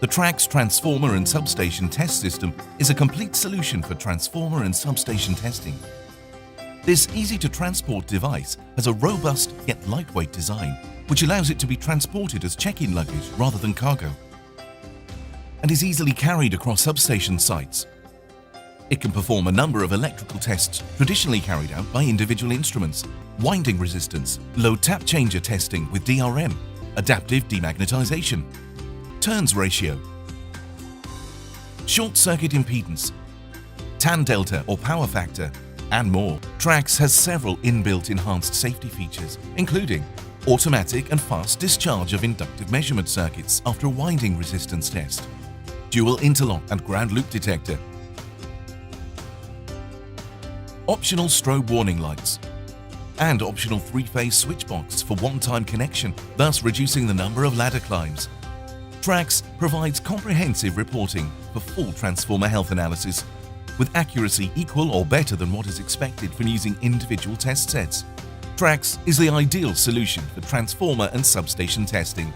The TRAX transformer and substation test system is a complete solution for transformer and substation testing. This easy-to-transport device has a robust yet lightweight design, which allows it to be transported as check-in luggage rather than cargo, and is easily carried across substation sites. It can perform a number of electrical tests traditionally carried out by individual instruments: winding resistance, load tap changer testing with DRM, adaptive demagnetization, turns ratio, short circuit impedance, tan delta or power factor, and more. TRAX has several inbuilt enhanced safety features, including automatic and fast discharge of inductive measurement circuits after a winding resistance test, dual interlock and ground loop detector, optional strobe warning lights, and optional 3-phase switch box for one-time connection, thus reducing the number of ladder climbs. TRAX provides comprehensive reporting for full transformer health analysis, with accuracy equal or better than what is expected from using individual test sets. TRAX is the ideal solution for transformer and substation testing.